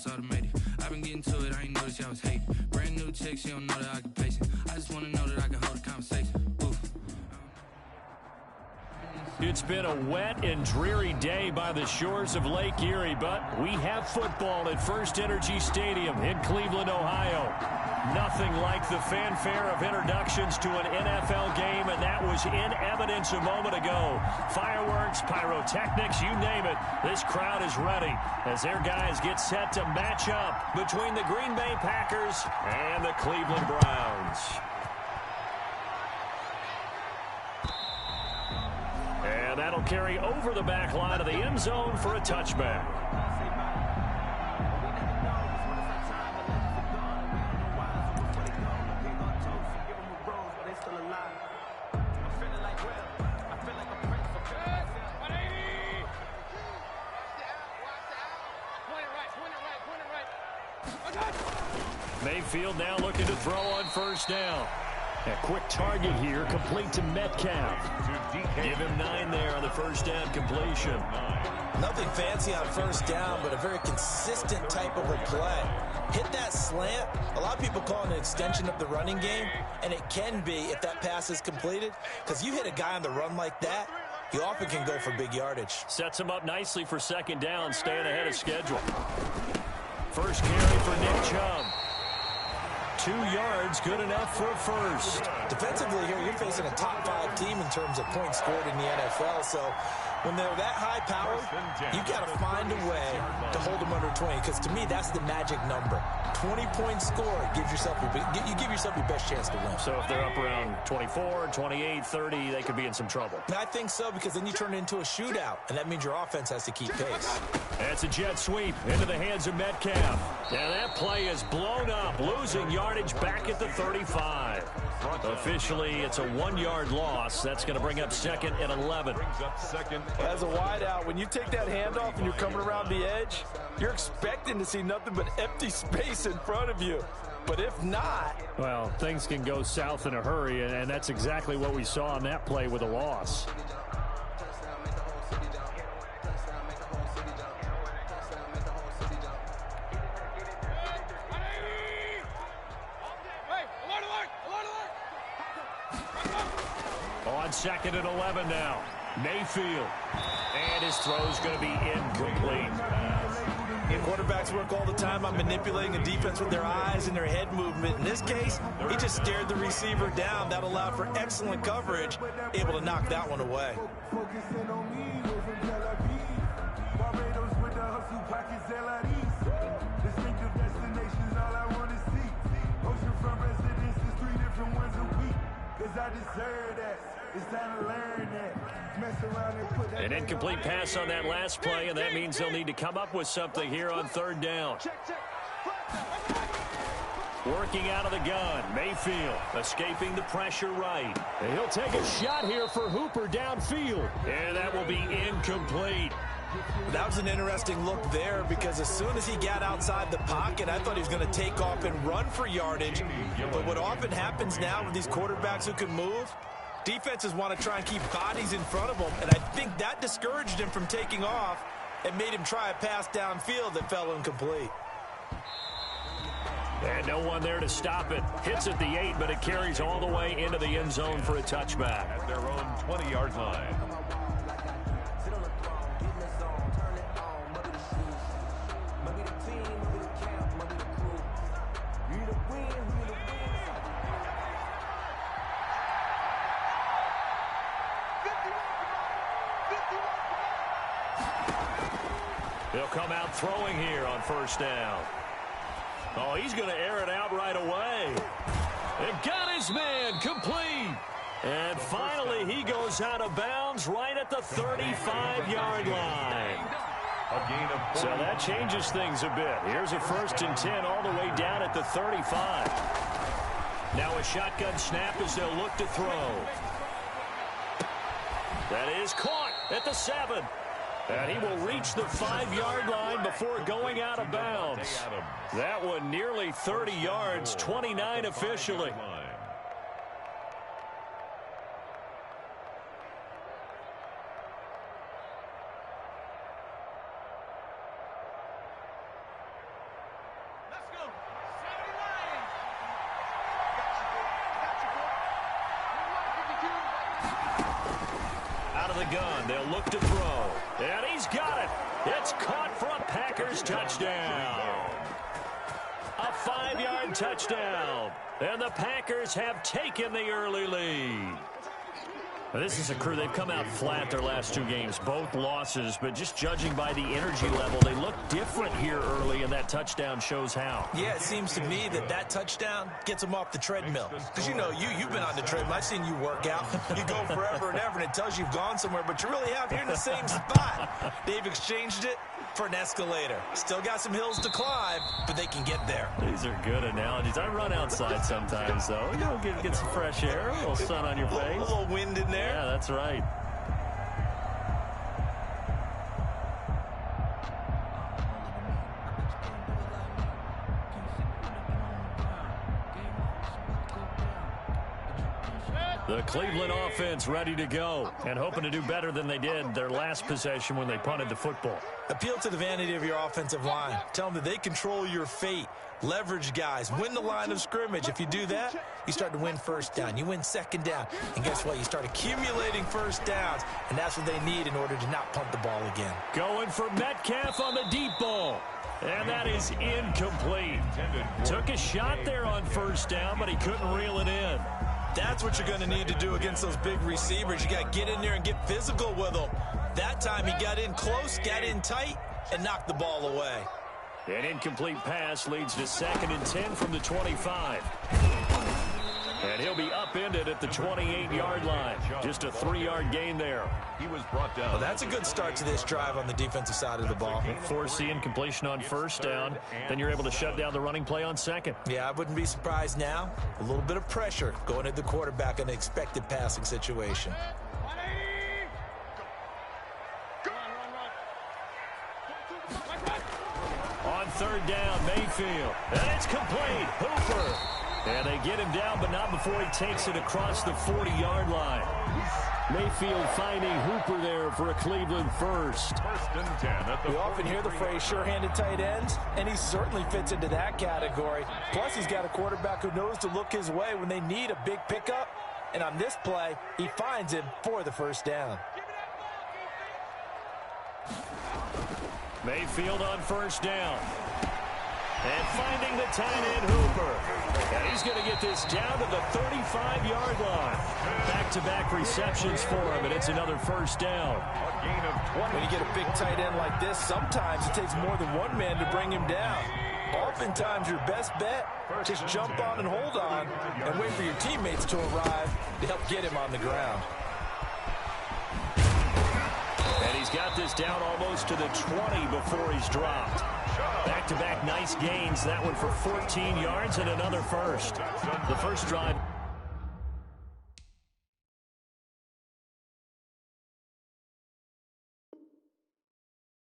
it's automated. I've been getting to it, I ain't noticed y'all was hating. Brand new chick, she don't know the occupation. I just wanna know that I can hold a conversation. Oof. It's been a wet and dreary day by the shores of Lake Erie, but we have football at First Energy Stadium in Cleveland, Ohio. Nothing like the fanfare of introductions to an NFL game, and that was in evidence a moment ago. Fireworks, pyrotechnics, you name it. This crowd is ready as their guys get set to match up between the Green Bay Packers and the Cleveland Browns. And that'll carry over the back line of the end zone for a touchback. Mayfield now looking to throw on first down. A quick target here, complete to Metcalf. Give him 9 there on the first down completion. Nothing fancy on first down, but a very consistent type of a play. Hit that slant. A lot of people call it an extension of the running game, and it can be if that pass is completed, because you hit a guy on the run like that, he often can go for big yardage. Sets him up nicely for second down, staying ahead of schedule. First carry for Nick Chubb. 2 yards, good enough for a first. Defensively here, you're facing a top 5 team in terms of points scored in the NFL, so when they're that high powered, you got to find a way to hold them under 20, because to me, that's the magic number. 20-point score, you give yourself your best chance to win. So if they're up around 24, 28, 30, they could be in some trouble. I think so, because then you turn it into a shootout, and that means your offense has to keep pace. That's a jet sweep into the hands of Metcalf. And that play is blown up, losing yardage back at the 35. Officially, it's a 1-yard loss. That's going to bring up second and 11. As a wideout, when you take that handoff and you're coming around the edge, you're expecting to see nothing but empty space in front of you. But if not... Well, things can go south in a hurry, and that's exactly what we saw on that play with a loss. On second and 11 now. Mayfield. And his throw's going to be incomplete. Quarterbacks work all the time on manipulating a defense with their eyes and their head movement. In this case, he just stared the receiver down. That allowed for excellent coverage, able to knock that one away. An incomplete pass on that last play, and that means they'll need to come up with something here on third down. Working out of the gun, Mayfield escaping the pressure right. And he'll take a shot here for Hooper downfield. And that will be incomplete. That was an interesting look there, because as soon as he got outside the pocket, I thought he was going to take off and run for yardage. But what often happens now with these quarterbacks who can move, defenses want to try and keep bodies in front of them, and I think that discouraged him from taking off and made him try a pass downfield that fell incomplete. And no one there to stop it. Hits at the 8, but it carries all the way into the end zone for a touchback. At their own 20-yard line. He'll come out throwing here on first down. Oh, he's going to air it out right away. And got his man complete. And finally, he goes out of bounds right at the 35-yard line. So that changes things a bit. Here's a 1st and 10 all the way down at the 35. Now a shotgun snap as they'll look to throw. That is caught at the 7. And he will reach the 5-yard line before going out of bounds. That one nearly 30 yards, 29 officially. out of the gun. They'll look to throw. And he's got it. It's caught for a Packers touchdown. A 5-yard touchdown. And the Packers have taken the early lead. This is a crew. They've come out flat their last 2 games, both losses, but just judging by the energy level, they look different here early, and that touchdown shows how. Yeah, it seems to me that touchdown gets them off the treadmill. Because, you know, you've been on the treadmill. I've seen you work out. You go forever and ever, and it tells you you've gone somewhere, but you really have. You're in the same spot. They've exchanged it for an escalator. Still got some hills to climb, but they can get there. These are good analogies. I run outside sometimes, though. You know, get some fresh air, a little sun on your face. A little wind in there. Yeah, that's right. The Cleveland offense ready to go and hoping to do better than they did their last possession when they punted the football. Appeal to the vanity of your offensive line. Tell them that they control your fate. Leverage guys. Win the line of scrimmage. If you do that, you start to win first down. You win second down. And guess what? You start accumulating first downs. And that's what they need in order to not punt the ball again. Going for Metcalf on the deep ball. And that is incomplete. Took a shot there on first down, but he couldn't reel it in. That's what you're going to need to do against those big receivers. You got to get in there and get physical with them. That time he got in close, got in tight, and knocked the ball away. An incomplete pass leads to 2nd and 10 from the 25. And he'll be upended at the 28-yard line. Just a 3-yard gain there. He was brought down. Well, that's a good start to this drive on the defensive side of the ball. Force the incompletion on first down. Then you're able to shut down the running play on second. Yeah, I wouldn't be surprised now. A little bit of pressure going at the quarterback in an expected passing situation. On 3rd down, Mayfield. And it's complete. Hooper. And they get him down, but not before he takes it across the 40-yard line. Mayfield finding Hooper there for a Cleveland first. 1st and 10. We often hear the phrase sure-handed tight ends, and he certainly fits into that category. Plus, he's got a quarterback who knows to look his way when they need a big pickup. And on this play, he finds him for the first down. Mayfield on first down. And finding the tight end Hooper. And he's going to get this down to the 35-yard line. Back-to-back receptions for him, and it's another first down. A gain of 20. When you get a big tight end like this, sometimes it takes more than one man to bring him down. Oftentimes, your best bet, just jump on and hold on and wait for your teammates to arrive to help get him on the ground. And he's got this down almost to the 20 before he's dropped. Back-to-back nice gains. That one for 14 yards and another first. The first drive.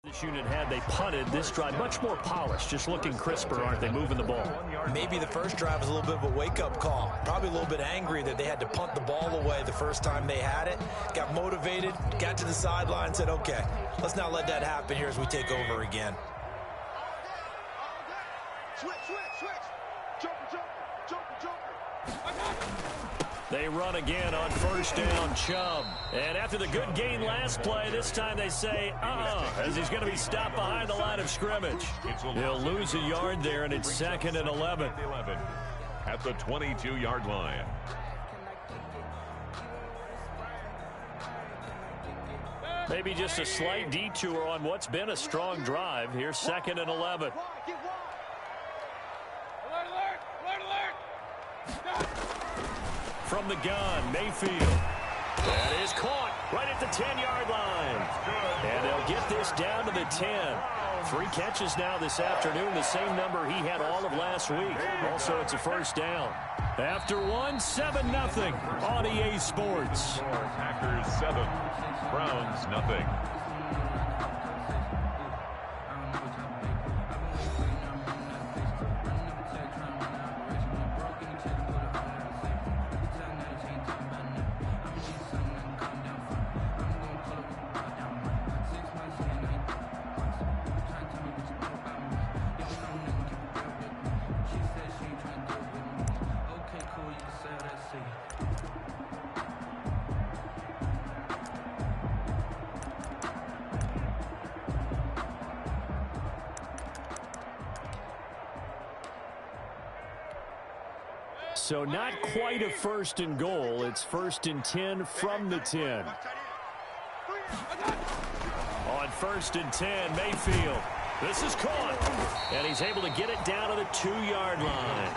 This unit had they punted. This drive much more polished, just looking crisper, aren't they, moving the ball? Maybe the first drive was a little bit of a wake-up call. Probably a little bit angry that they had to punt the ball away the first time they had it. Got motivated, got to the sideline, said, okay, let's not let that happen here as we take over again. They run again on first down, Chubb. And after the good gain last play, this time they say, as he's going to be stopped behind the line of scrimmage. He'll lose a yard there, and it's 2nd and 11. At the 22-yard line. Maybe just a slight detour on what's been a strong drive. Here's 2nd and 11. From the gun, Mayfield. That is caught right at the 10-yard line. And they'll get this down to the 10. 3 catches now this afternoon, the same number he had all of last week. Also, it's a first down. After 7-0 on EA Sports. Packers 7, Browns nothing. So not quite a 1st and goal. It's 1st and 10 from the 10. On 1st and 10, Mayfield. This is caught. And he's able to get it down to the 2-yard line.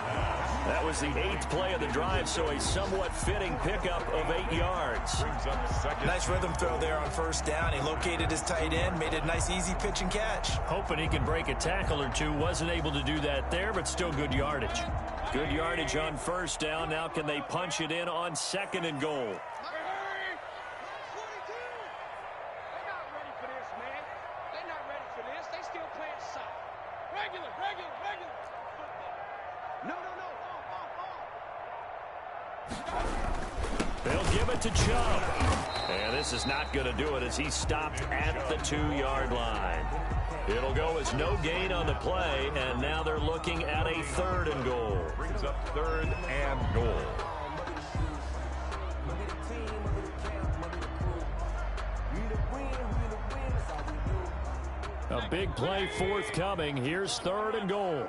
That was the 8th play of the drive, so a somewhat fitting pickup of 8 yards. Nice rhythm throw there on 1st down. He located his tight end, made it a nice easy pitch and catch. Hoping he can break a tackle or two. Wasn't able to do that there, but still good yardage. Good yardage on 1st down. Now can they punch it in on 2nd and goal? They'll give it to Chubb. And this is not going to do it as he stopped at the 2-yard line. It'll go as no gain on the play, and now they're looking at a 3rd and goal. Brings up 3rd and goal. A big play forthcoming. Here's 3rd and goal.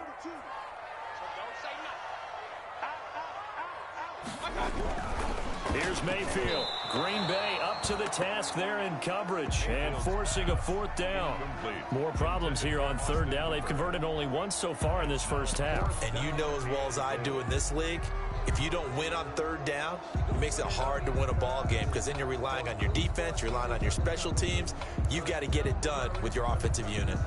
Here's Mayfield. Green Bay up to the task there in coverage and forcing a 4th down. More problems here on 3rd down. They've converted only once so far in this first half. And you know as well as I do in this league, if you don't win on 3rd down, it makes it hard to win a ball game because then you're relying on your defense, you're relying on your special teams. You've got to get it done with your offensive unit.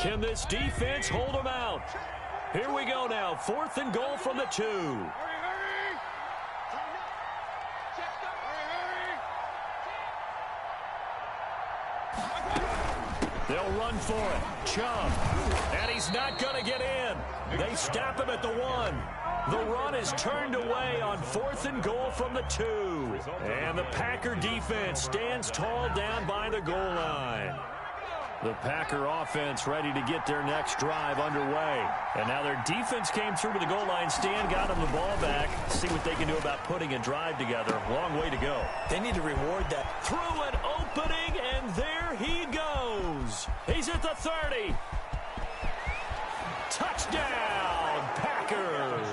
Can this defense hold them out? Here we go now. 4th and goal from the 2. They'll run for it. Chubb. And he's not going to get in. They stop him at the 1. The run is turned away on 4th and goal from the 2. And the Packer defense stands tall down by the goal line. The Packer offense ready to get their next drive underway. And now their defense came through with the goal line stand, got them the ball back. See what they can do about putting a drive together. Long way to go. They need to reward that. Through an opening, and there he goes. He's at the 30. Touchdown, Packers.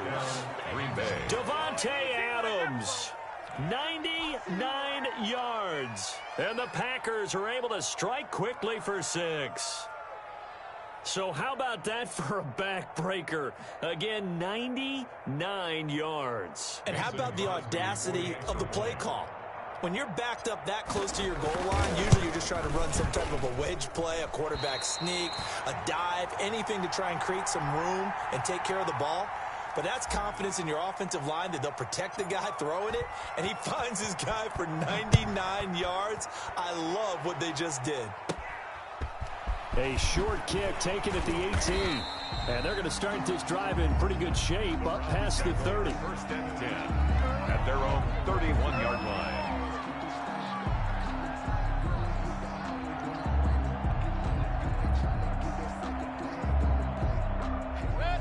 Green Bay. Devontae Adams. 99 yards. And the Packers are able to strike quickly for 6. So how about that for a backbreaker? Again, 99 yards. And how about the audacity of the play call? When you're backed up that close to your goal line, usually you're just trying to run some type of a wedge play, a quarterback sneak, a dive, anything to try and create some room and take care of the ball. But that's confidence in your offensive line that they'll protect the guy throwing it, and he finds his guy for 99 yards. I love what they just did. A short kick taken at the 18. And they're going to start this drive in pretty good shape up past the 30. 1st and 10 at their own 31-yard line.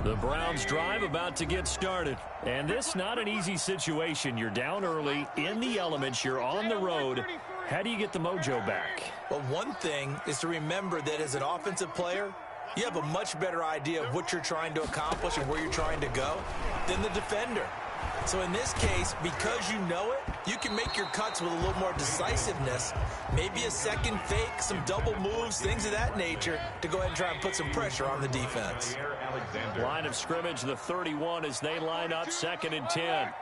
The Browns drive about to get started. And this not an easy situation. You're down early, in the elements, you're on the road. How do you get the mojo back? Well, one thing is to remember that as an offensive player, you have a much better idea of what you're trying to accomplish and where you're trying to go than the defender. So in this case, because you know it, you can make your cuts with a little more decisiveness, maybe a second fake, some double moves, things of that nature, to go ahead and try and put some pressure on the defense. Line of scrimmage, the 31, as they line up 2nd and 10.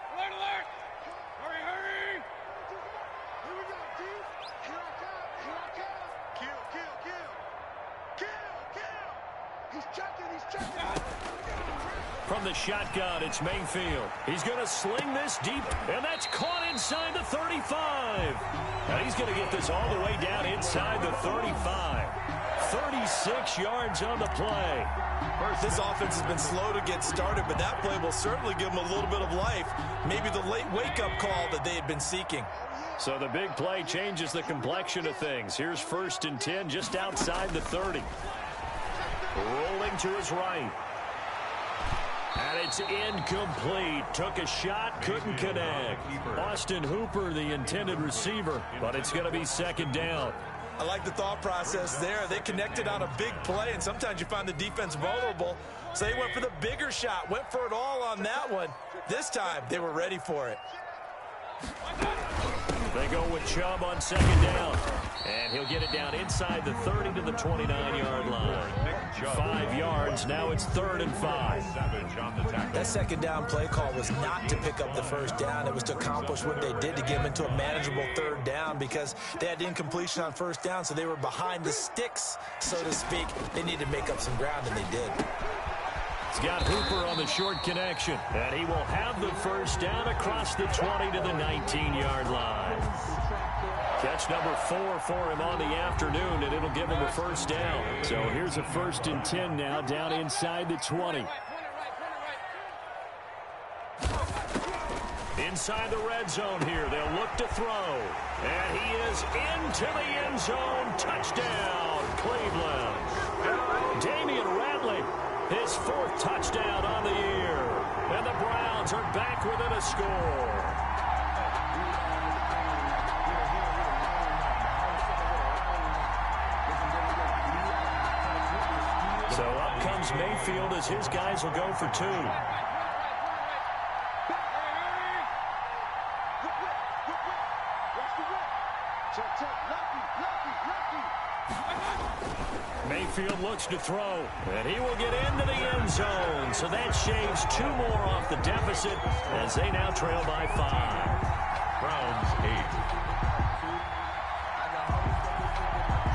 From the shotgun, it's Mayfield. He's going to sling this deep, and that's caught inside the 35. Now he's going to get this all the way down inside the 35. 36 yards on the play. This offense has been slow to get started, but that play will certainly give them a little bit of life. Maybe the late wake-up call that they had been seeking. So the big play changes the complexion of things. Here's 1st and 10 just outside the 30. Rolling to his right. And it's incomplete. Took a shot, couldn't connect. Austin Hooper, the intended receiver, but it's going to be 2nd down. I like the thought process there. They connected on a big play, and sometimes you find the defense vulnerable. So they went for the bigger shot, went for it all on that one. This time, they were ready for it. They go with Chubb on second down. And he'll get it down inside the 30 to the 29-yard line. 5 yards. Now it's 3rd and 5. That second down play call was not to pick up the first down. It was to accomplish what they did to get them into a manageable 3rd down because they had incompletion on first down, so they were behind the sticks, so to speak. They needed to make up some ground, and they did. He's got Hooper on the short connection, and he will have the first down across the 20 to the 19-yard line. Catch number 4 for him on the afternoon, and it'll give him a first down. So here's a 1st and 10 now, down inside the 20. Inside the red zone here, they'll look to throw. And he is into the end zone. Touchdown, Cleveland. Damian Ratley, his 4th touchdown on the year. And the Browns are back within a score. So up comes Mayfield as his guys will go for 2. Mayfield looks to throw, and he will get into the end zone. So that shaves 2 more off the deficit as they now trail by 5. Browns 8.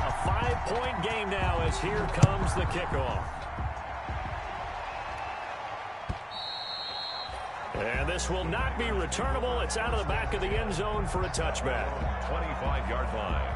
A 5-point game now as here comes the kickoff. And this will not be returnable. It's out of the back of the end zone for a touchback. 25-yard line.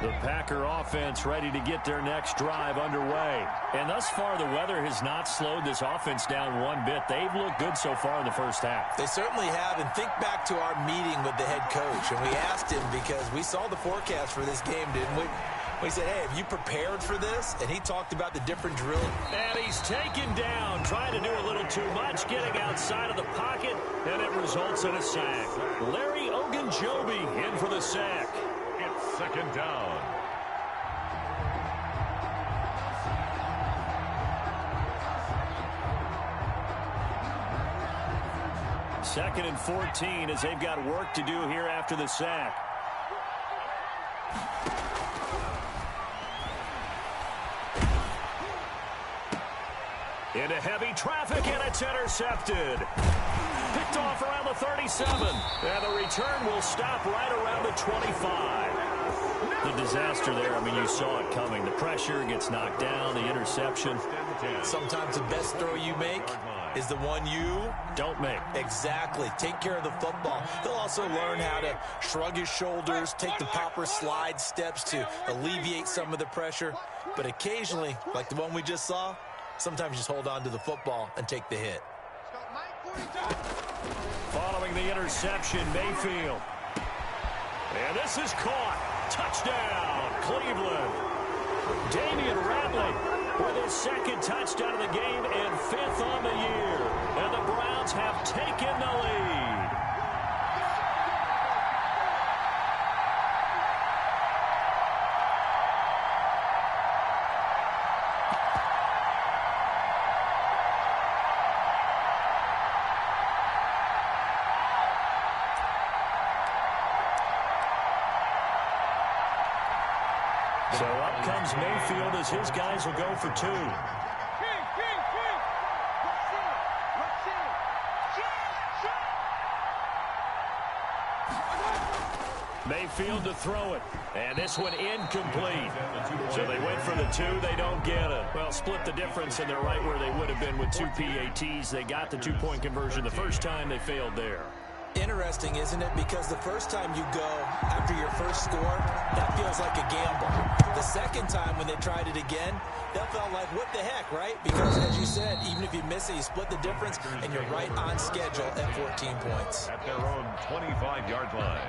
The Packer offense ready to get their next drive underway. And thus far, the weather has not slowed this offense down one bit. They've looked good so far in the first half. They certainly have. And think back to our meeting with the head coach. And we asked him because we saw the forecast for this game, didn't we? We said, hey, have you prepared for this? And he talked about the different drilling. And he's taken down, trying to do a little too much, getting outside of the pocket, and it results in a sack. Larry Ogunjobi in for the sack. It's 2nd down. Second and 14 as they've got work to do here after the sack. Into heavy traffic, and it's intercepted. Picked off around the 37. And the return will stop right around the 25. The disaster there, I mean, you saw it coming. The pressure gets knocked down, the interception. Sometimes the best throw you make is the one you don't make. Exactly. Take care of the football. He'll also learn how to shrug his shoulders, take the proper slide steps to alleviate some of the pressure. But occasionally, like the one we just saw, sometimes just hold on to the football and take the hit. Following the interception, Mayfield. And this is caught. Touchdown, Cleveland. Damian Ratley with his 2nd touchdown of the game and 5th on the year. And the Browns have taken the lead. So up comes Mayfield as his guys will go for 2. Mayfield to throw it. And this one incomplete. So they went for the 2. They don't get it. Well, split the difference, and they're right where they would have been with 2 PATs. They got the 2-point conversion the first time. They failed there. Interesting, isn't it? Because the first time you go after your first score, that feels like a gamble. The second time when they tried it again, that felt like, what the heck, right? Because, as you said, even if you miss it, you split the difference, and you're right on schedule at 14 points. At their own 25-yard line.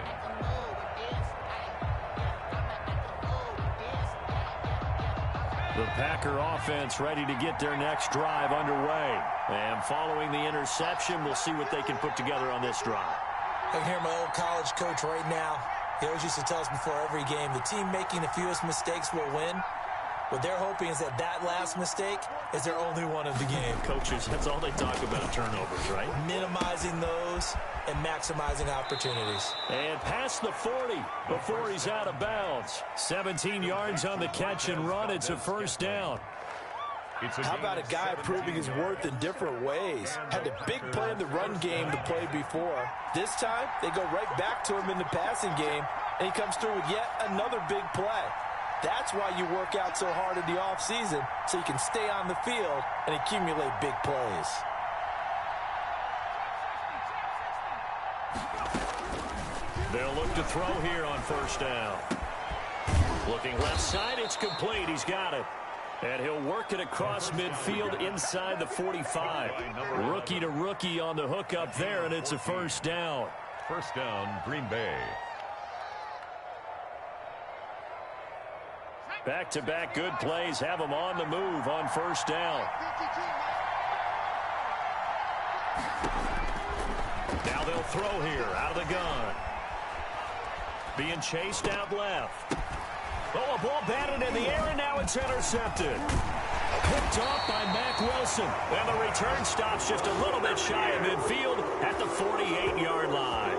The Packer offense ready to get their next drive underway. And following the interception, we'll see what they can put together on this drive. I can hear my old college coach right now. He always used to tell us before every game, the team making the fewest mistakes will win. What they're hoping is that that last mistake is their only one of the game. Coaches, that's all they talk about, turnovers, right? Minimizing those and maximizing opportunities. And past the 40 before he's out of bounds. 17 yards on the catch and run. It's a first down. How about a guy proving his worth in different ways? Had a big play in the run game to play before. This time, they go right back to him in the passing game, and he comes through with yet another big play. That's why you work out so hard in the offseason, so you can stay on the field and accumulate big plays. They'll look to throw here on first down. Looking left side, it's complete. He's got it. And he'll work it across midfield inside the 45. Rookie to rookie on the hook up there, and it's a first down. First down, Green Bay. Back-to-back good plays have them on the move on first down. Now they'll throw here out of the gun. Being chased out left. Oh, a ball batted in the air, and now it's intercepted. Picked off by Mack Wilson. And the return stops just a little bit shy of midfield at the 48-yard line.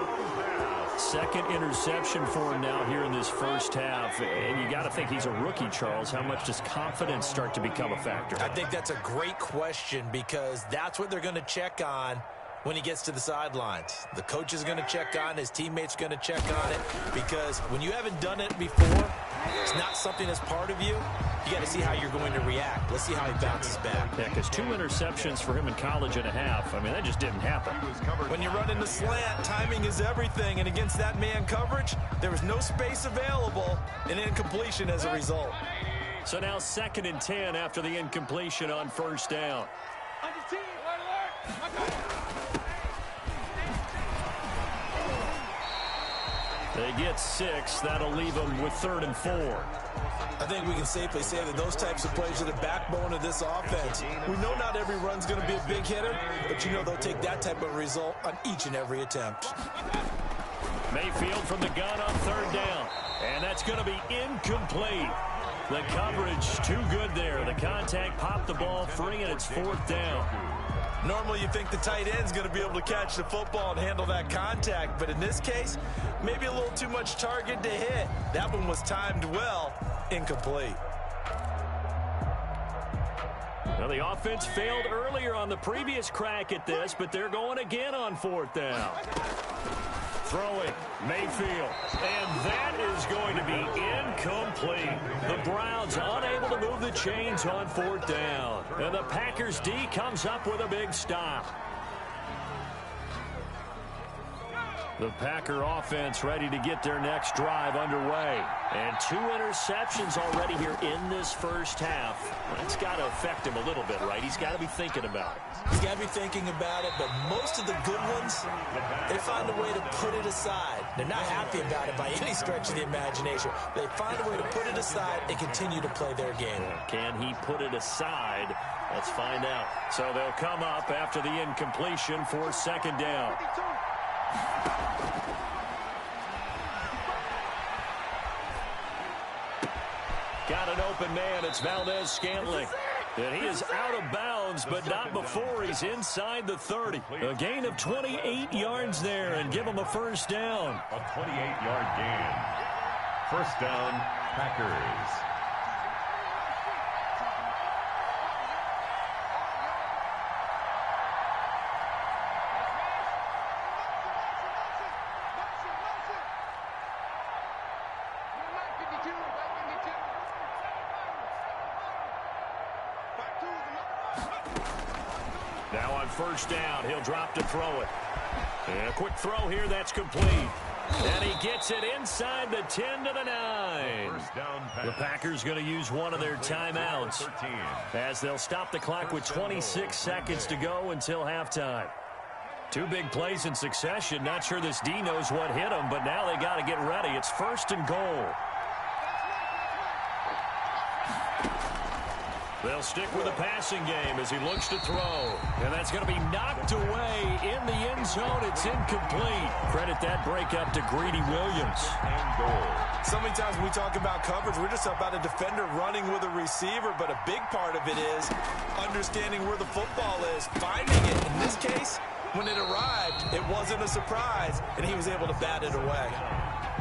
Second interception for him now here in this first half. And you got to think he's a rookie, Charles. How much does confidence start to become a factor? I think that's a great question because that's what they're going to check on when he gets to the sidelines. The coach is going to check on, his teammates are going to check on it, because when you haven't done it before, it's not something that's part of you. You got to see how you're going to react. Let's see how he bounces back. Yeah, because 2 interceptions for him in college and a half. I mean, that just didn't happen. When you run in the slant, timing is everything, and against that man coverage, there was no space available, and incompletion as a result. So now 2nd and 10 after the incompletion on first down. They get 6. That'll leave them with 3rd and 4. I think we can safely say that those types of plays are the backbone of this offense. We know not every run's going to be a big hitter, but you know they'll take that type of result on each and every attempt. Mayfield from the gun on 3rd down. And that's going to be incomplete. The coverage too good there. The contact popped the ball free, and it's 4th down. Normally you think the tight end's going to be able to catch the football and handle that contact, but in this case, maybe a little too much target to hit. That one was timed well, incomplete. Well, the offense failed earlier on the previous crack at this, but they're going again on 4th down. Throwing, Mayfield, and that is going to be incomplete. The Browns unable to move the chains on 4th down. And the Packers D comes up with a big stop. The Packer offense ready to get their next drive underway. And 2 interceptions already here in this first half. That's got to affect him a little bit, right? He's got to be thinking about it. He's got to be thinking about it, but most of the good ones, they find a way to put it aside. They're not happy about it by any stretch of the imagination. They find a way to put it aside and continue to play their game. Can he put it aside? Let's find out. So they'll come up after the incompletion for 2nd down. Got an open man. It's Valdez-Scantling. And he is out of bounds, but not before he's inside the 30. A gain of 28 yards there, and give him a first down. A 28-yard gain. First down, Packers. Now on first down, he'll drop to throw it. And a quick throw here, that's complete. And he gets it inside the 10 to the 9. The Packers going to use one of their timeouts as they'll stop the clock with 26 seconds to go until halftime. 2 big plays in succession. Not sure this D knows what hit him, but now they got to get ready. It's 1st and goal. They'll stick with the passing game as he looks to throw. And that's going to be knocked away in the end zone. It's incomplete. Credit that breakup to Greedy Williams. And goal. So many times when we talk about coverage, we're just about a defender running with a receiver, but a big part of it is understanding where the football is, finding it. In this case, when it arrived, it wasn't a surprise, and he was able to bat it away.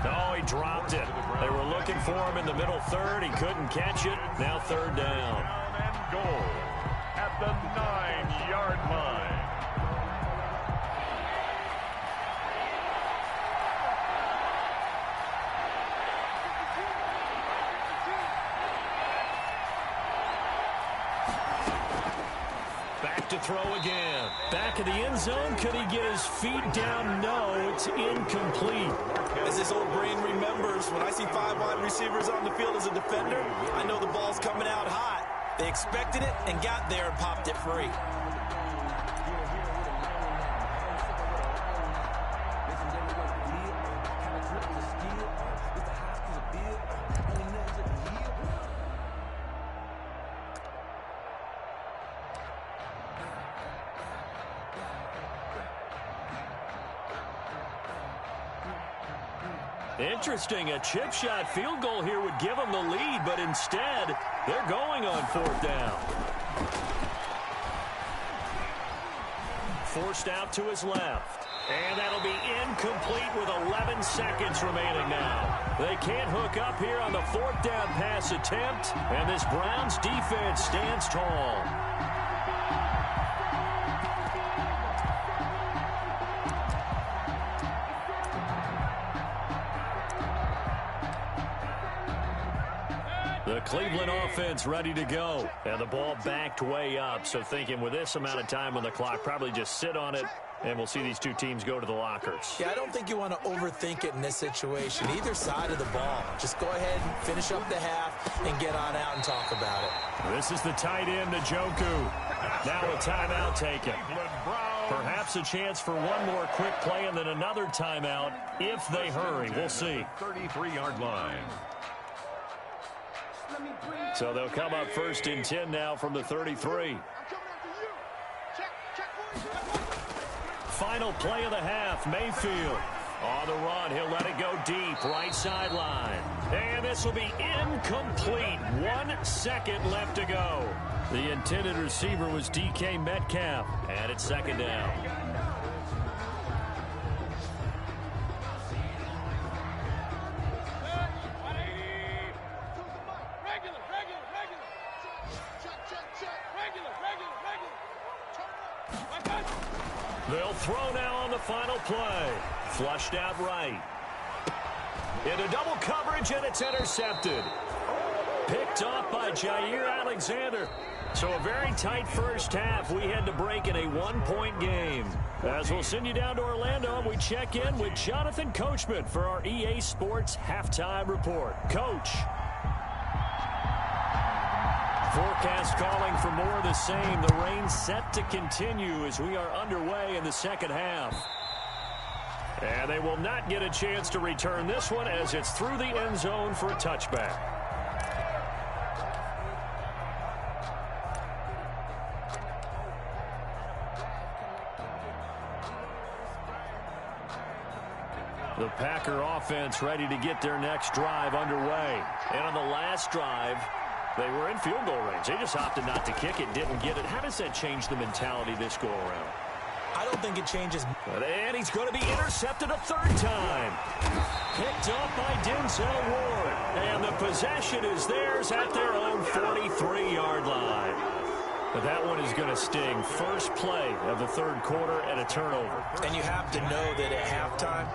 Oh, he dropped it. They were looking for him in the middle third. He couldn't catch it. Now third down. And goal at the 9-yard line. Back to throw again. Back of the end zone. Could he get his feet down? No, it's incomplete. As this old brain remembers, when I see 5 wide receivers on the field as a defender, I know the ball's coming out hot. They expected it and got there and popped it free. Interesting, a chip shot field goal here would give them the lead, but instead, they're going on fourth down. Forced out to his left. And that'll be incomplete with 11 seconds remaining now. They can't hook up here on the fourth down pass attempt, and this Browns defense stands tall. The Cleveland offense ready to go. And the ball backed way up. So thinking with this amount of time on the clock, probably just sit on it, and we'll see these two teams go to the lockers. Yeah, I don't think you want to overthink it in this situation. Either side of the ball. Just go ahead and finish up the half and get on out and talk about it. This is the tight end, Njoku. Now a timeout taken. Perhaps a chance for one more quick play and then another timeout if they hurry. We'll see. 33-yard line. So they'll come up first and 10 now from the 33. Final play of the half, Mayfield. On the run, he'll let it go deep, right sideline. And this will be incomplete. 1 second left to go. The intended receiver was DK Metcalf, and it's second down. They'll throw now on the final play. Flushed out right. Into double coverage, and it's intercepted. Picked off by Jair Alexander. So a very tight first half. We had to break in a 1-point game. As we'll send you down to Orlando, we check in with Jonathan Coachman for our EA Sports Halftime Report. Coach. Forecast calling for more of the same. The rain set to continue as we are underway in the second half. And they will not get a chance to return this one as it's through the end zone for a touchback. The Packer offense ready to get their next drive underway. And on the last drive, they were in field goal range. They just opted not to kick it, didn't get it. How does that change the mentality this go around? I don't think it changes. And he's going to be intercepted a third time. Picked off by Denzel Ward. And the possession is theirs at their own 43-yard line. But that one is going to sting. First play of the third quarter and a turnover. And you have to know that at halftime,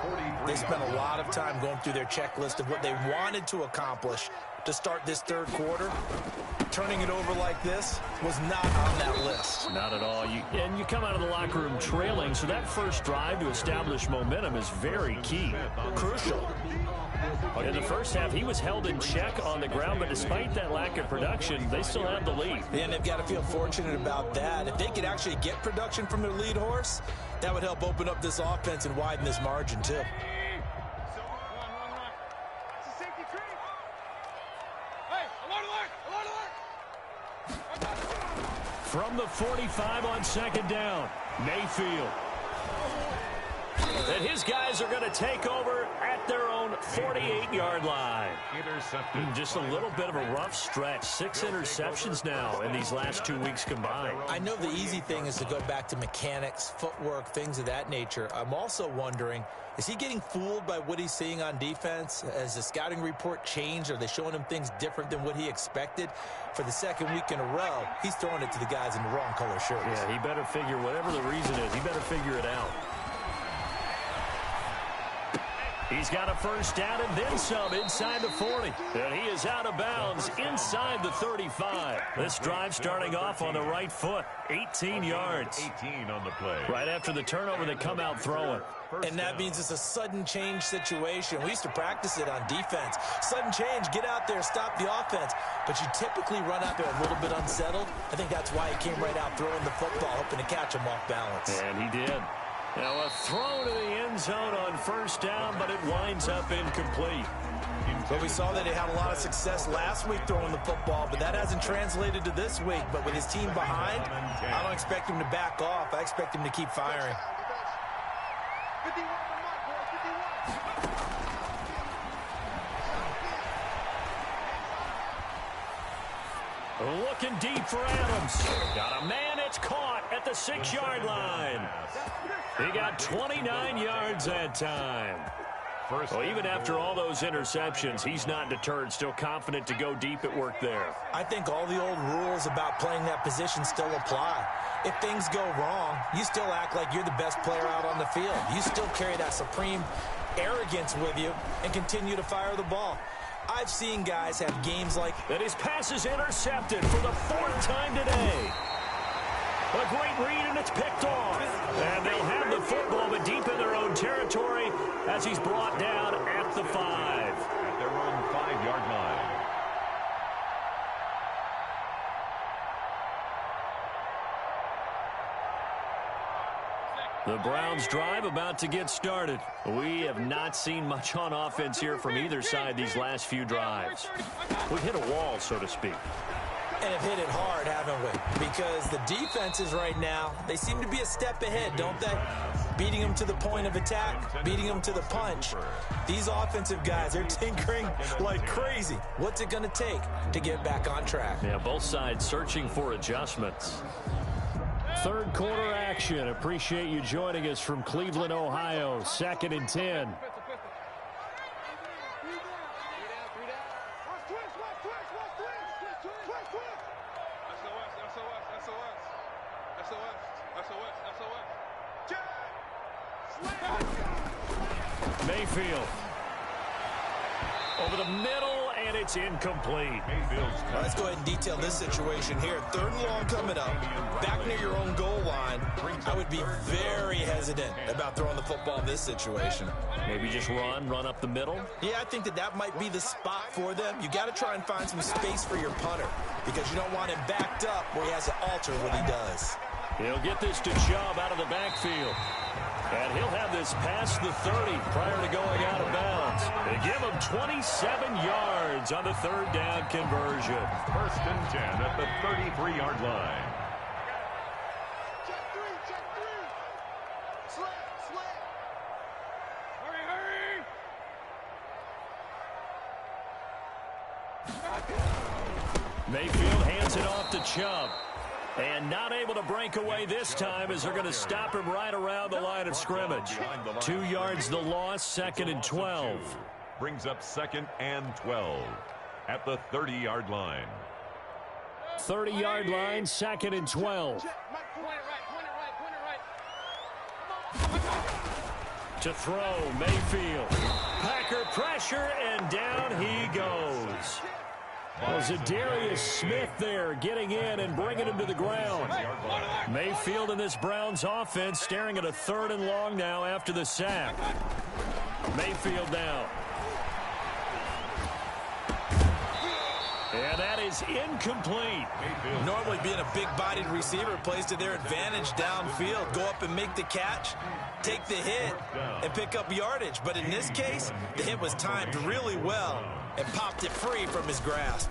they spent a lot of time going through their checklist of what they wanted to accomplish to start this third quarter. Turning it over like this was not on that list. Not at all. And you come out of the locker room trailing, so that first drive to establish momentum is very key. Crucial. In the first half, he was held in check on the ground, but despite that lack of production, they still have the lead. And they've got to feel fortunate about that. If they could actually get production from their lead horse, that would help open up this offense and widen this margin, too. From the 45 on second down, Mayfield. And his guys are going to take over at their own 48-yard line. Just a little bit of a rough stretch. 6 interceptions now in these last 2 weeks combined. I know the easy thing is to go back to mechanics, footwork, things of that nature. I'm also wondering, is he getting fooled by what he's seeing on defense? Has the scouting report changed? Are they showing him things different than what he expected? For the second week in a row, he's throwing it to the guys in the wrong color shirts. Yeah, he better figure, whatever the reason is, he better figure it out. He's got a first down and then some inside the 40. And he is out of bounds inside the 35. This drive starting off on the right foot. 18 yards. 18 on the play. Right after the turnover, they come out throwing. And that means it's a sudden change situation. We used to practice it on defense. Sudden change, get out there, stop the offense. But you typically run out there a little bit unsettled. I think that's why he came right out throwing the football, hoping to catch him off balance. And he did. Now a throw to the end zone on first down, but it winds up incomplete. But we saw that he had a lot of success last week throwing the football, but that hasn't translated to this week. But with his team behind, I don't expect him to back off. I expect him to keep firing. Looking deep for Adams. Got a man, it's caught at the 6-yard line. He got 29 yards that time. Well, even after all those interceptions, he's not deterred, still confident to go deep at work there. I think all the old rules about playing that position still apply. If things go wrong, you still act like you're the best player out on the field. You still carry that supreme arrogance with you and continue to fire the ball. I've seen guys have games like that. His pass is intercepted for the 4th time today. A great read, and it's picked off. And they'll have the football, but deep in their own territory as he's brought down at the 5. At their own 5-yard line. The Browns drive about to get started. We have not seen much on offense here from either side these last few drives. We've hit a wall, so to speak. And have hit it hard, haven't we? Because the defenses right now, they seem to be a step ahead, don't they? Beating them to the point of attack, beating them to the punch. These offensive guys, they're tinkering like crazy. What's it going to take to get back on track? Yeah, both sides searching for adjustments. Third quarter action. Appreciate you joining us from Cleveland, Ohio. 2nd and 10. Mayfield. Over the middle, and it's incomplete. Let's go ahead and detail this situation here. 3rd and long coming up, back near your own goal line. I would be very hesitant about throwing the football in this situation. Maybe just run up the middle? Yeah, I think that might be the spot for them. You got to try and find some space for your punter because you don't want him backed up where he has to alter what he does. He'll get this to Chubb out of the backfield. And he'll have this past the 30 prior to going out of bounds. They give him 27 yards on the 3rd down conversion. 1st and 10 at the 33-yard line. Mayfield hands it off to Chubb. And not able to break away this time as they're going to stop him right around the line of scrimmage. 2 yards the loss, 2nd and 12. Brings up 2nd and 12 at the 30-yard line. 30-yard line, 2nd and 12. To throw, Mayfield. Packer pressure, and down he goes. Well, Zadarius Smith there getting in and bringing him to the ground. Mayfield in this Browns offense staring at a 3rd and long now after the sack. Mayfield down. And that is incomplete. Normally being a big-bodied receiver plays to their advantage downfield. Go up and make the catch, take the hit, and pick up yardage. But in this case, the hit was timed really well and popped it free from his grasp.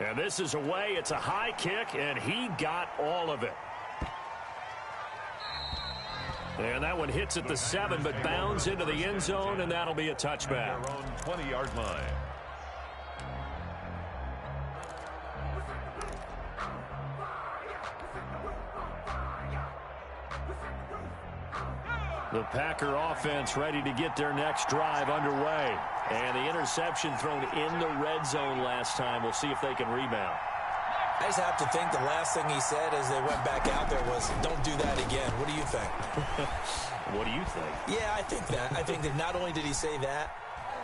And this is away. It's a high kick, and he got all of it. And that one hits at the 7, but bounds into the end zone, and that'll be a touchback. Their own 20-yard line. The Packer offense ready to get their next drive underway. And the interception thrown in the red zone last time. We'll see if they can rebound. I just have to think the last thing he said as they went back out there was, don't do that again. What do you think? What do you think? Yeah, I think that. I think that not only did he say that,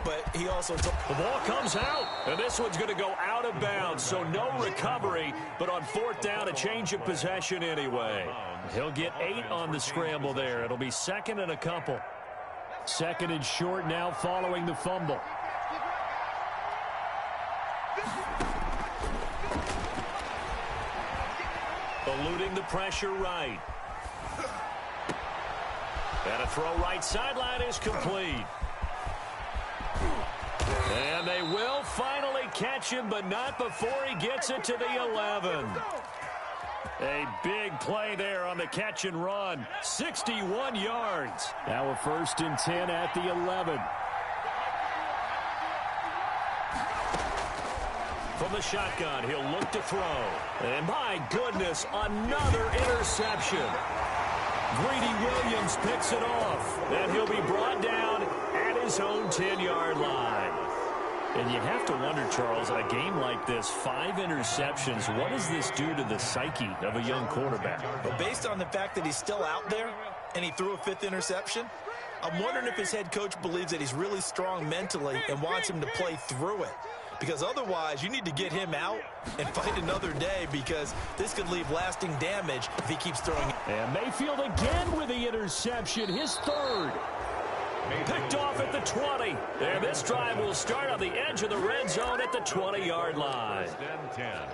but he also told... The ball comes out, and this one's going to go out of bounds, so no recovery, but on fourth down, a change of possession anyway. He'll get 8 on the scramble there. It'll be second and a couple. Second and short now following the fumble. Eluding the pressure right. And a throw right sideline is complete. And they will finally catch him, but not before he gets it to the 11. A big play there on the catch and run. 61 yards. Now a 1st and 10 at the 11. From the shotgun, he'll look to throw. And my goodness, another interception. Greedy Williams picks it off. And he'll be brought down at his own 10-yard line. And you have to wonder, Charles, in a game like this, 5 interceptions, what does this do to the psyche of a young quarterback? But based on the fact that he's still out there and he threw a 5th interception, I'm wondering if his head coach believes that he's really strong mentally and wants him to play through it. Because otherwise, you need to get him out and fight another day, because this could leave lasting damage if he keeps throwing. And Mayfield again with the interception, his 3rd. Picked off at the 20. And this drive will start on the edge of the red zone at the 20-yard line.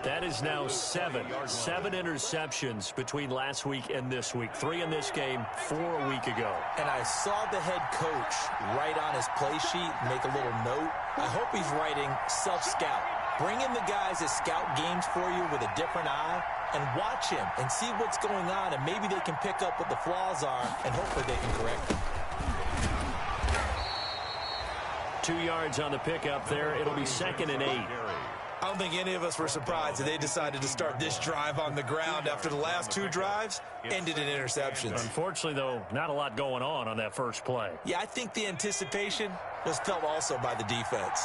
That is now 7 interceptions between last week and this week. 3 in this game, 4 a week ago. And I saw the head coach write on his play sheet, make a little note. I hope he's writing self-scout. Bring in the guys that scout games for you with a different eye and watch him and see what's going on, and maybe they can pick up what the flaws are, and hopefully they can correct them. 2 yards on the pickup there. It'll be 2nd and 8. I don't think any of us were surprised that they decided to start this drive on the ground after the last 2 drives ended in interceptions. Unfortunately, though, not a lot going on that first play. Yeah, I think the anticipation was felt also by the defense.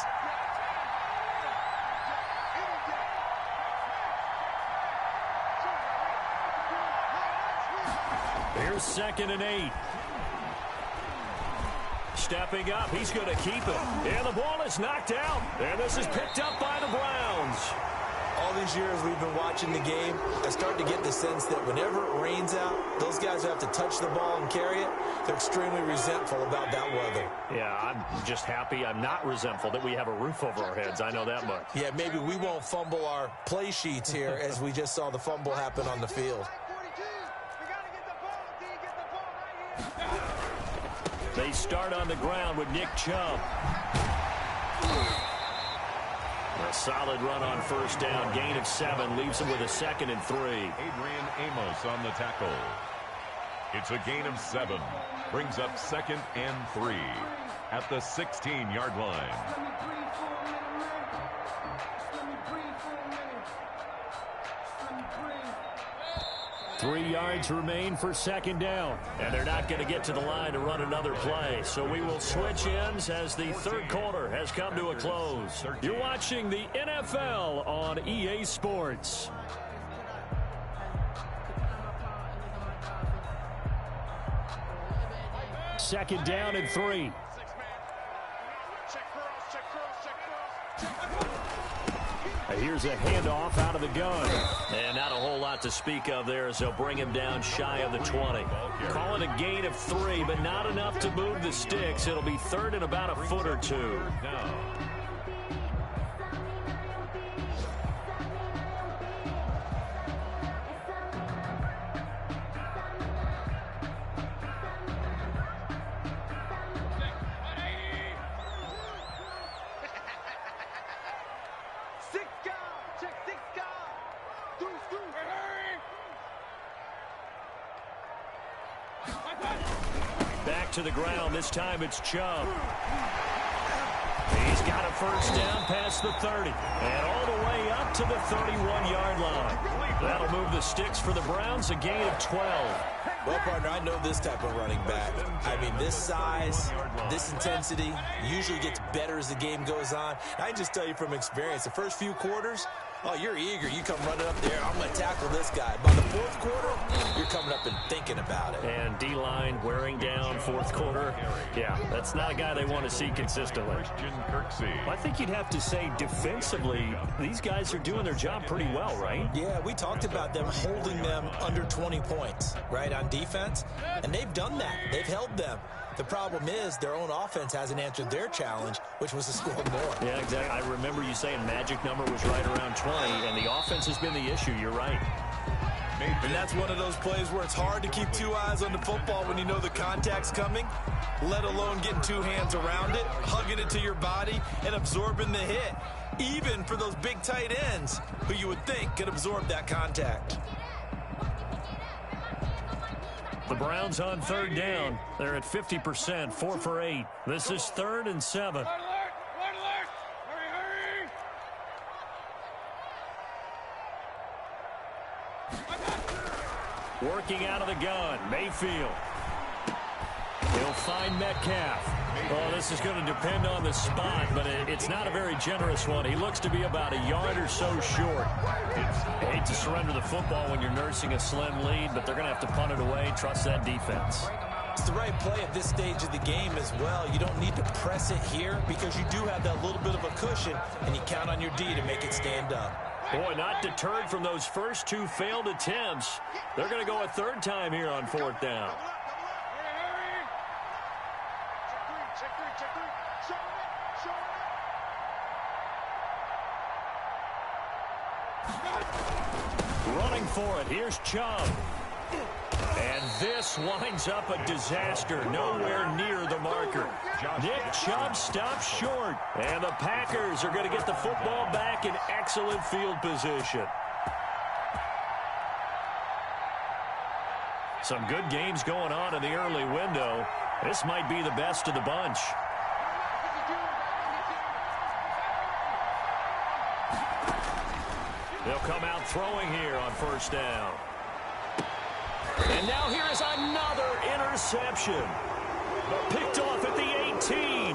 Here's 2nd and 8. Stepping up, he's going to keep it. And the ball is knocked out. And this is picked up by the Browns. All these years we've been watching the game, I start to get the sense that whenever it rains out, those guys who have to touch the ball and carry it, they're extremely resentful about that weather. Yeah, I'm just happy I'm not resentful that we have a roof over our heads. I know that much. Yeah, maybe we won't fumble our play sheets here as we just saw the fumble happen on the field. They start on the ground with Nick Chubb. A solid run on first down. Gain of 7 leaves him with a 2nd and 3. Adrian Amos on the tackle. It's a gain of 7. Brings up 2nd and 3 at the 16-yard line. Three yards remain for 2nd down. And they're not going to get to the line to run another play. So we will switch ends as the 3rd quarter has come to a close. You're watching the NFL on EA Sports. Second down and 3. Here's a handoff out of the gun. And not a whole lot to speak of there as they'll bring him down shy of the 20. Call it a gain of 3, but not enough to move the sticks. It'll be 3rd and about a foot or 2. Check to the ground. This time it's Chubb. He's got a first down past the 30 and all the way up to the 31-yard line. That'll move the sticks for the Browns, a gain of 12. Well, partner, I know this type of running back. I mean, this size, this intensity usually gets better as the game goes on. I can just tell you from experience, the first few quarters, oh, you're eager. You come running up there, I'm going to tackle this guy. By the fourth quarter, you're coming up and thinking about it. And D-line wearing down fourth quarter. Yeah, that's not a guy they want to see consistently. I think you'd have to say defensively, these guys are doing their job pretty well, right? Yeah, we talked about them holding them under 20 points, right, on defense. And they've done that. They've held them. The problem is their own offense hasn't answered their challenge, which was to score more. Yeah, exactly. I remember you saying magic number was right around 20, and the offense has been the issue. You're right. And that's one of those plays where it's hard to keep two eyes on the football when you know the contact's coming, let alone getting two hands around it, hugging it to your body, and absorbing the hit, even for those big tight ends who you would think could absorb that contact. The Browns on third down. They're at 50%, 4 for 8. This is 3rd and 7. Working out of the gun, Mayfield. He'll find Metcalf. Oh, this is going to depend on the spot, but it's not a very generous one. He looks to be about a yard or so short. I hate to surrender the football when you're nursing a slim lead, but they're going to have to punt it away. Trust that defense. It's the right play at this stage of the game as well. You don't need to press it here because you do have that little bit of a cushion, and you count on your D to make it stand up. Boy, not deterred from those first two failed attempts. They're going to go a third time here on 4th down. Running for it. Here's Chubb. And this winds up a disaster. Nowhere near the marker. Nick Chubb stops short. And the Packers are going to get the football back in excellent field position. Some good games going on in the early window. This might be the best of the bunch. They'll come out throwing here on 1st down. And now here is another interception. Picked off at the 18.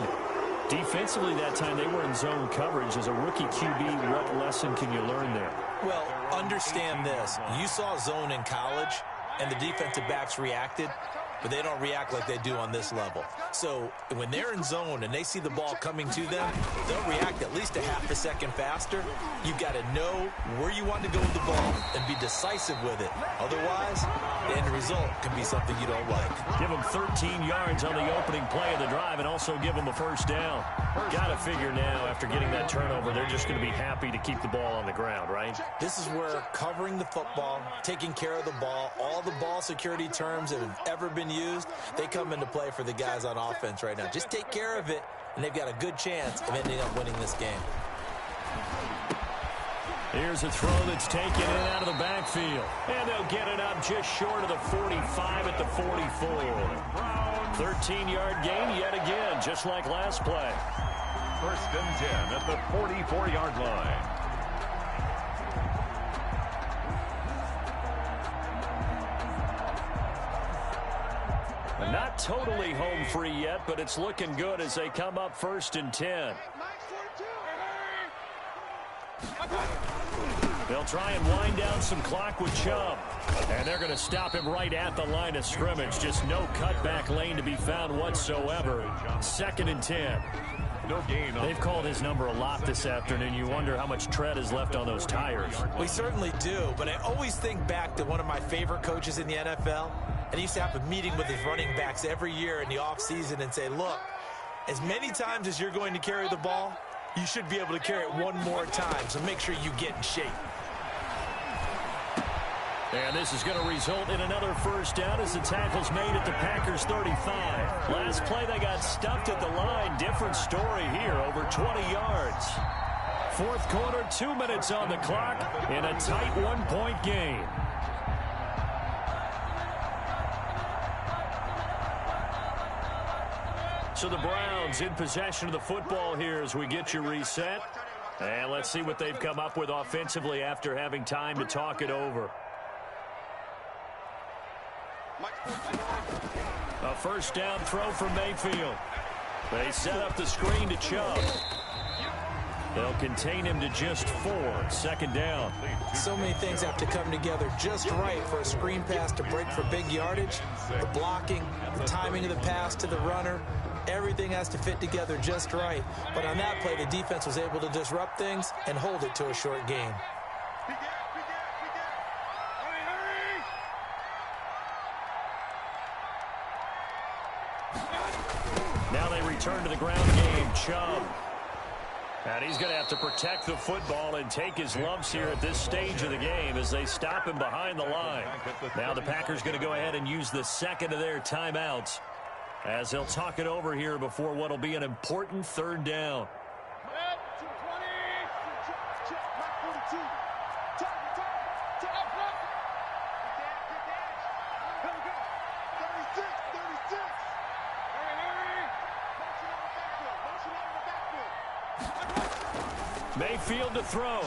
Defensively that time, they were in zone coverage. As a rookie QB, what lesson can you learn there? Well, understand this. You saw zone in college, and the defensive backs reacted, but they don't react like they do on this level. So when they're in zone and they see the ball coming to them, they'll react at least a half a second faster. You've got to know where you want to go with the ball and be decisive with it. Otherwise, the end result can be something you don't like. Give them 13 yards on the opening play of the drive and also give them a first down. Got to figure now, after getting that turnover, they're just going to be happy to keep the ball on the ground, right? This is where covering the football, taking care of the ball, all the ball security terms that have ever been used, they come into play for the guys on offense right now. Just take care of it, and they've got a good chance of ending up winning this game. Here's a throw that's taken in out of the backfield. And they'll get it up just short of the 45 at the 44. 13-yard gain yet again, just like last play. 1st and 10 at the 44-yard line. Not totally home free yet, but it's looking good as they come up 1st and 10. They'll try and wind down some clock with Chubb. And they're going to stop him right at the line of scrimmage. Just no cutback lane to be found whatsoever. 2nd and 10. No gain. They've called his number a lot this afternoon. You wonder how much tread is left on those tires. We certainly do, but I always think back to one of my favorite coaches in the NFL. And he used to have a meeting with his running backs every year in the offseason and say, look, as many times as you're going to carry the ball, you should be able to carry it one more time, so make sure you get in shape. And this is going to result in another first down as the tackle's made at the Packers 35. Last play, they got stuffed at the line. Different story here, over 20 yards. 4th quarter, 2 minutes on the clock in a tight one-point game. So the Browns in possession of the football here as we get you reset. And let's see what they've come up with offensively after having time to talk it over. A first down throw from Mayfield. They set up the screen to Chubb. They'll contain him to just 4. Second down. So many things have to come together just right for a screen pass to break for big yardage. The blocking, the timing of the pass to the runner, everything has to fit together just right. But on that play, the defense was able to disrupt things and hold it to a short game. Now they return to the ground game. Chubb. And he's going to have to protect the football and take his lumps here at this stage of the game as they stop him behind the line. Now the Packers going to go ahead and use the second of their timeouts as they'll talk it over here before what will be an important third down. Mayfield to throw.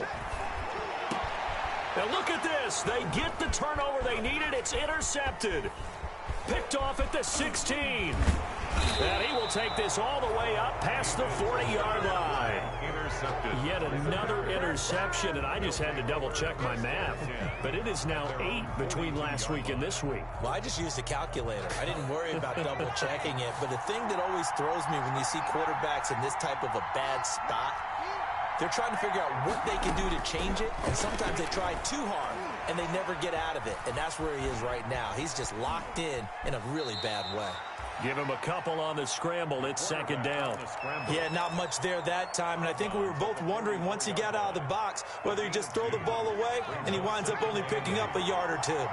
Now look at this. They get the turnover they needed. It's intercepted. Picked off at the 16. And he will take this all the way up past the 40-yard line. Intercepted. Yet another interception, and I just had to double-check my math. But it is now 8 between last week and this week. Well, I just used a calculator. I didn't worry about double-checking it. But the thing that always throws me when you see quarterbacks in this type of a bad spot, they're trying to figure out what they can do to change it, and sometimes they try too hard, and they never get out of it, and that's where he is right now. He's just locked in a really bad way. Give him a couple on the scramble. It's second down. Yeah, not much there that time, and I think we were both wondering once he got out of the box whether he just throw the ball away, and he winds up only picking up a yard or two.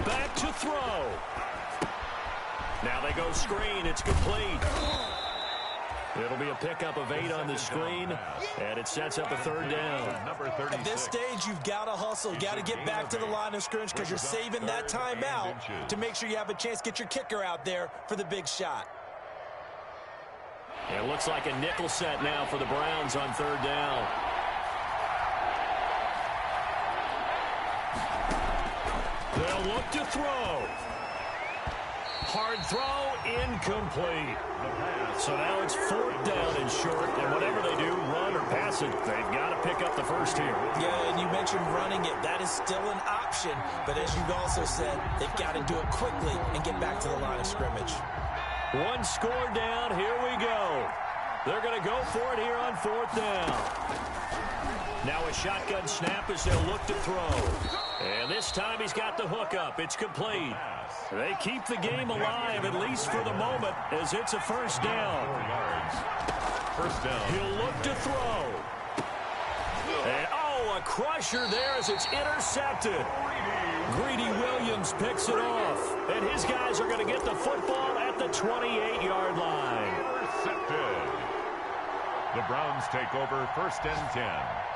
Back to throw. Now they go screen. It's complete. It'll be a pickup of 8 on the screen, and it sets up a third down. At this stage, you've got to hustle. You've got to get back to the line of scrimmage because you're saving that timeout to make sure you have a chance to get your kicker out there for the big shot. It looks like a nickel set now for the Browns on third down. They'll look to throw. Hard throw, incomplete. So now it's 4th down and short, and whatever they do, run or pass it, they've got to pick up the first here. Yeah, and you mentioned running it. That is still an option, but as you've also said, they've got to do it quickly and get back to the line of scrimmage. One score down, here we go. They're going to go for it here on 4th down. Now a shotgun snap as they'll look to throw. And this time he's got the hook up. It's complete. They keep the game alive, at least for the moment, as it's a first down. 4 yards. First down. He'll look to throw. And, a crusher there as it's intercepted. Greedy Williams picks it off. And his guys are going to get the football at the 28-yard line. Intercepted. The Browns take over 1st and 10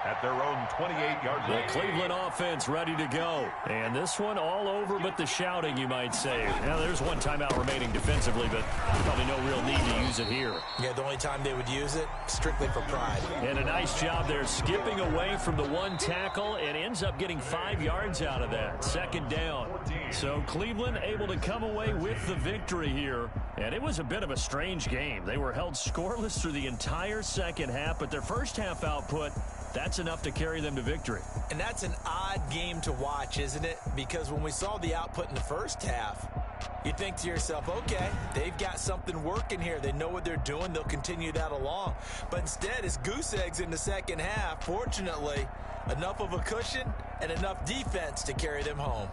at their own 28-yard line. The Cleveland offense ready to go. And this one all over but the shouting, you might say. Now, there's one timeout remaining defensively, but probably no real need to use it here. Yeah, the only time they would use it, strictly for pride. And a nice job there skipping away from the one tackle and ends up getting 5 yards out of that. Second down. So Cleveland able to come away with the victory here. And it was a bit of a strange game. They were held scoreless through the entire second half, but their first half output, that's enough to carry them to victory. And that's an odd game to watch, isn't it? Because when we saw the output in the first half, you think to yourself, okay, they've got something working here. They know what they're doing. They'll continue that along. But instead, it's goose eggs in the second half. Fortunately, enough of a cushion and enough defense to carry them home.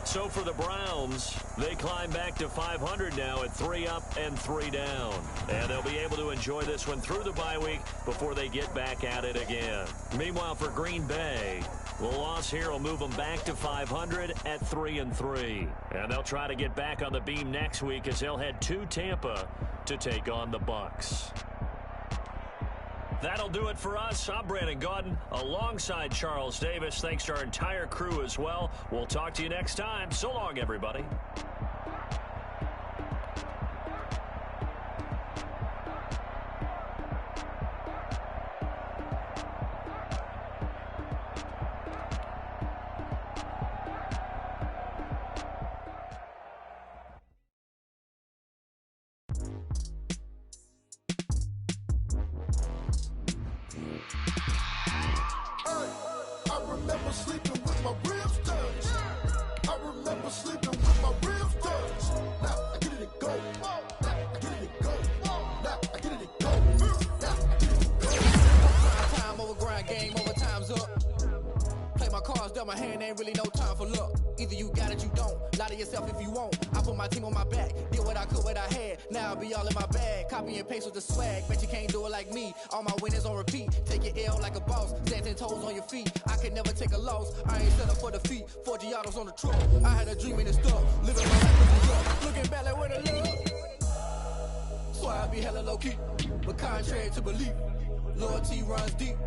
So for the Browns, they climb back to 500 now at 3 up and 3 down. And they'll be able to enjoy this one through the bye week before they get back at it again. Meanwhile, for Green Bay, the loss here will move them back to 500 at 3-3. And they'll try to get back on the beam next week as they'll head to Tampa to take on the Bucs. That'll do it for us. I'm Brandon Gaudin alongside Charles Davis. Thanks to our entire crew as well. We'll talk to you next time. So long, everybody. My hand ain't really no time for luck. Either you got it, you don't. Lie to yourself if you won't. I put my team on my back. Did what I could, what I had. Now I'll be all in my bag. Copy and paste with the swag. Bet you can't do it like me. All my winners on repeat. Take your L like a boss. Stand 10 toes on your feet. I can never take a loss. I ain't set up for defeat. 4 Giottos on the truck. I had a dream and it's stuck. Living my life with the luck. Looking back like where the love. So I be hella low key. But contrary to belief, loyalty runs deep.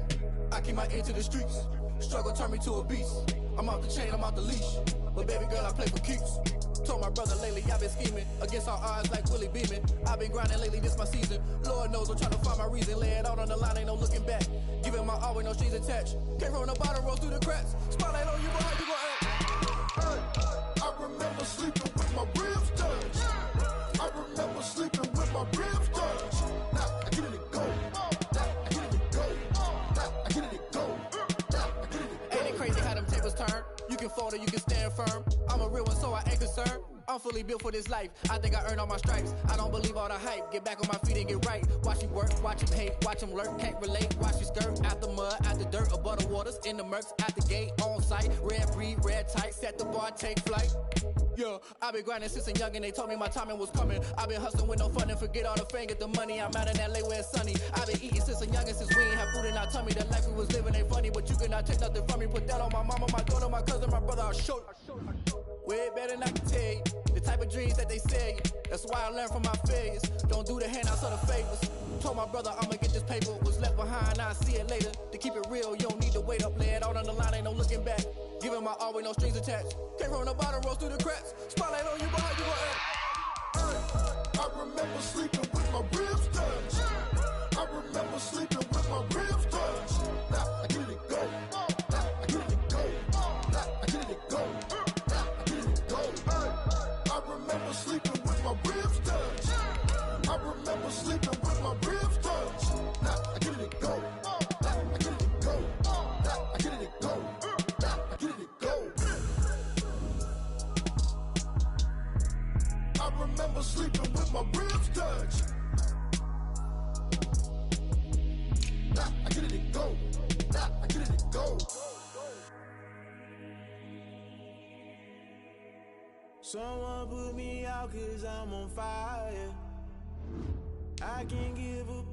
I keep my ear to the streets. Struggle turned me to a beast. I'm off the chain, I'm off the leash. But baby girl, I play for keeps. Told my brother lately, I've been scheming. Against all odds like Willie Beeman. I've been grinding lately, this my season. Lord knows I'm trying to find my reason. Lay it out on the line, ain't no looking back. Giving my all with no strings attached. Came from the bottom, roll through the cracks. Spotlight on you, boy, how you gon' act? I remember sleeping with my ribs touched. I remember sleeping with my ribs touched. Now I get it go. Now I get it go. Now I get it go. Ain't it crazy how them tables turn? You can fold or you can stand firm. I'm a real one, so I ain't concerned. I'm fully built for this life. I think I earned all my stripes. I don't believe all the hype. Get back on my feet and get right. Watch you work, watch him hate, watch him lurk. Can't relate, watch you skirt. Out the mud, out the dirt, above the waters, in the murks, at the gate, on site. Red breed, red tight, set the bar, take flight. Yeah, I've been grinding since a young and they told me my timing was coming. I've been hustling with no fun and forget all the fame, get the money. I'm out in LA where it's sunny. I've been eating since a young and since we ain't have food in our tummy. The life we was living ain't funny, but you cannot take nothing from me. Put that on my mama, my daughter, my cousin, my brother, I'll show you. Way better than I can tell you. The type of dreams that they sell you. That's why I learned from my failures. Don't do the handouts or the favors. Told my brother I'ma get this paper. Was left behind, I'll see it later. To keep it real, you don't need to wait up. Lay it out on the line, ain't no looking back. Giving my all with no strings attached. Came from the bottom, rose through the cracks. Spotlight on you, boy, how you gon' act? I remember sleeping with my ribs touched. I remember sleeping with my ribs touched. Now I get it go. Now I get it go. Now I get it go. Now I get it go. I remember sleeping with my ribs touched. I remember sleeping with my ribs touched. Now I get it go. Now I get it go. Now I get it go. Now I get it go. I remember sleeping with my ribs touched. Now I get it go. Now I get it go. Someone put me out 'cause I'm on fire. I can't give up